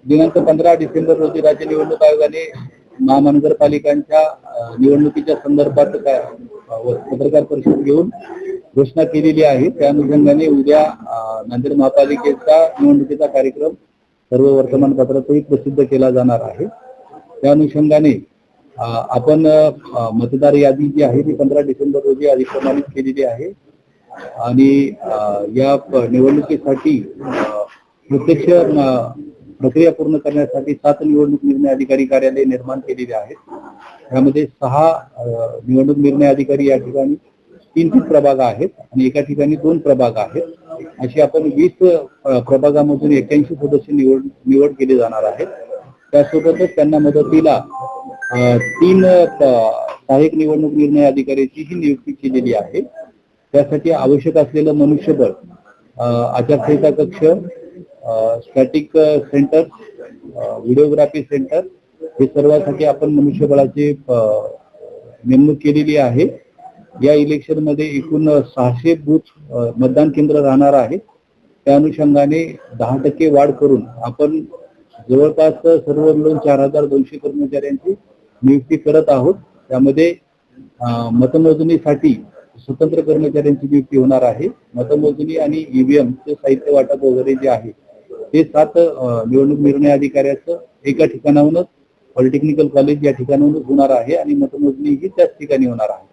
दिनांक 15 डिसेंबर रोजी राज्य निवडणूक आयोगाने महानगरपालिकांच्या निवडणुकीच्या संदर्भात पत्रकार परिषद घेऊन घोषणा केलेली आहे। त्या अनुषंगाने उद्या नांदेड महापालिकेचा निवडणुकीचा कार्यक्रम सर्व वर्तमानपत्रातही प्रसिद्ध केला जाणार आहे। त्या अनुषंगाने आपण मतदार यादी जी आहे ती 15 डिसेंबर रोजी अधिप्रमाणित केलेली आहे आणि या निवडणुकीसाठी प्रत्यक्ष प्रक्रिया पूर्ण करण्यासाठी 7 निवडणूक निर्णय अधिकारी कार्यालय निर्माण केलेले आहेत। यामध्ये 6 निवडणूक निर्णय अधिकारी या ठिकाणी 3 प्रभाग आहेत आणि एका ठिकाणी 2 प्रभाग आहेत। अशी आपण 20 प्रभागामधून 81 सदस्य निवड केले जाणार आहेत। त्यासोबतच त्यांना मदतीला 3 सहाय्यक निवडणूक निर्णय अधिकाऱ्याचीही नियुक्ती केलेली आहे। त्यासाठी आवश्यक असलेलं मनुष्यबळ आचारसंहिता कक्ष, स्टॅटिक सेंटर, व्हिडिओग्राफी सेंटर हे सर्वांसाठी आपण मनुष्यबळाची नेमणूक केलेली आहे। या इलेक्शन मध्ये एकूण 600 बूथ मतदान केंद्र राहणार आहेत। त्या अनुषंगाने 10% वाढ करून आपण जवळपास सर्व मिळून 4200 कर्मचाऱ्यांची नियुक्ती करत आहोत। त्यामध्ये मतमोजणीसाठी स्वतंत्र कर्मचाऱ्यांची नियुक्ती होणार आहे। मतमोजणी आणि ईव्हीएम चे साहित्य वाटप वगैरे जे आहे ते 7 निवडणूक निर्णय अधिकाऱ्याचं एका ठिकाणाहूनच पॉलिटेक्निकल कॉलेज या ठिकाणाहूनच होणार आहे आणि मतमोजणी ही त्याच ठिकाणी होणार आहे।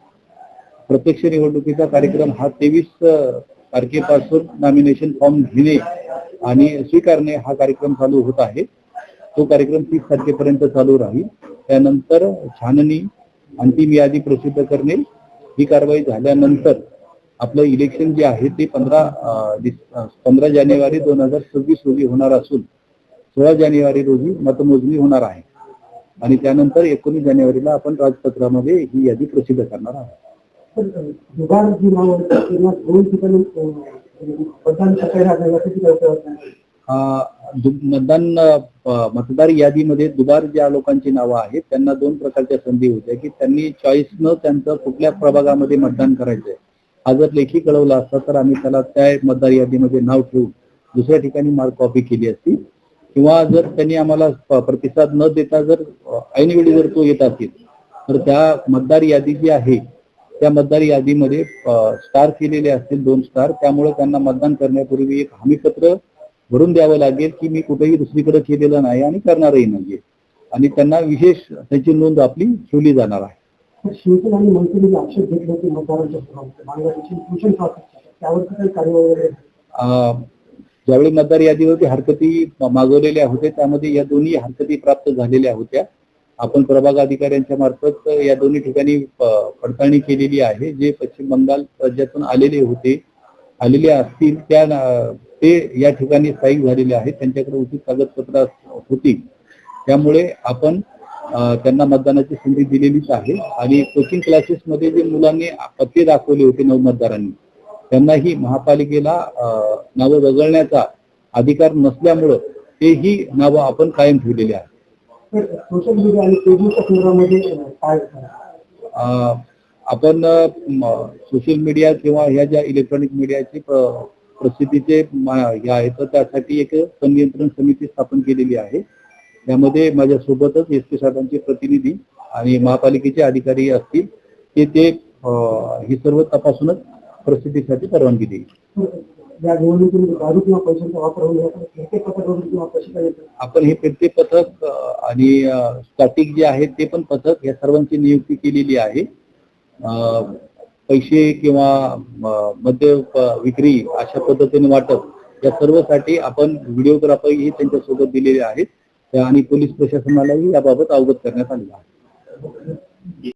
प्रत्यक्ष निवडणुकीचा कार्यक्रम हा 23 तारखेपासून नॉमिनेशन फॉर्म घेणे आणि स्वीकारणे हा कार्यक्रम चालू होत आहे। तो कार्यक्रम 30 तारखेपर्यंत चालू राहील। त्यानंतर छाननी, अंतिम यादी प्रसिद्ध करणे ही कारवाई झाल्यानंतर आपलं इलेक्शन जे आहे ते 15 जानेवारी 2026 रोजी होणार असून 16 जानेवारी रोजी मतमोजणी होणार आहे आणि त्यानंतर 19 जानेवारीला आपण राजपत्रामध्ये ही यादी प्रसिद्ध करणार आहोत। मतदार यादीमध्ये दुबार ज्या लोकांची नावं आहेत त्यांना 2 प्रकारच्या संधी होत्या की त्यांनी चॉईसनं त्यांचं कुठल्या प्रभागामध्ये मतदान करायचंय हा जर लेखी कळवला असता तर आम्ही त्याला त्या मतदार यादीमध्ये नाव ठेवून दुसऱ्या ठिकाणी मार्क कॉपी केली असती, किंवा जर त्यांनी आम्हाला प्रतिसाद न देता जर ऐनवेळी जर तो येत असेल तर त्या मतदार यादी जी आहे त्या मतदार यादीमध्ये स्टार केलेले असतील 2 स्टार, त्यामुळे त्यांना मतदान करण्यापूर्वी एक हमीपत्र भरून द्यावं लागेल की मी कुठेही दुसरीकडे केलेलं नाही आणि करणारही नाहीये आणि त्यांना विशेष त्याची नोंद आपली ठेवली जाणार आहे। शिवसेना आणि मनसेने आक्षेप घेतले होते ज्यावेळी मतदार यादीवरती हरकती मागवलेल्या होत्या त्यामध्ये या दोन्ही हरकती प्राप्त झालेल्या होत्या। आपण प्रभाग अधिकाऱ्यांच्या मार्फत या दोन्ही ठिकाणी पडताळणी केलेली आहे। जे पश्चिम बंगाल राज्यातून आलेले असतील ते या ठिकाणी स्थायिक झालेले आहेत, त्यांच्याकडे उचित कागदपत्र होती, त्यामुळे आपण त्यांना मतदानाची संधी दिलेलीच आहे। आणि कोचिंग क्लासेस मध्ये जे मुलांनी पत्ते दाखवले होते 9 मतदारांनी त्यांनाही महापालिकेला नावं वगळण्याचा अधिकार नसल्यामुळं तेही नावं आपण कायम ठेवलेली आहेत। सोशल मीडिया आणि फेसबुकच्या संदर्भामध्ये काय आपण सोशल मीडिया किंवा ह्या ज्या इलेक्ट्रॉनिक मीडियाची प्रसिद्धीचे हे आहे तर त्यासाठी एक संनियंत्रण समिती स्थापन केलेली आहे। यामध्ये माझ्या सोबतच एसपी साहेबांचे प्रतिनिधी आणि महापालिकेचे अधिकारी असतील ते ही सर्व तपासूनच प्रसिद्धीसाठी परवानगी देईल। आपण हे फिरते पथक आणि स्टॅटिक जे आहे ते पण पथक या सर्वांची नियुक्ती केलेली आहे। पैसे किंवा मद्य विक्री अशा पद्धतीने वाटप या सर्वसाठी आपण व्हिडिओग्राफरही त्यांच्यासोबत दिलेले आहेत आणि पोलीस प्रशासनालाही याबाबत अवगत करण्यात आलेलं आहे।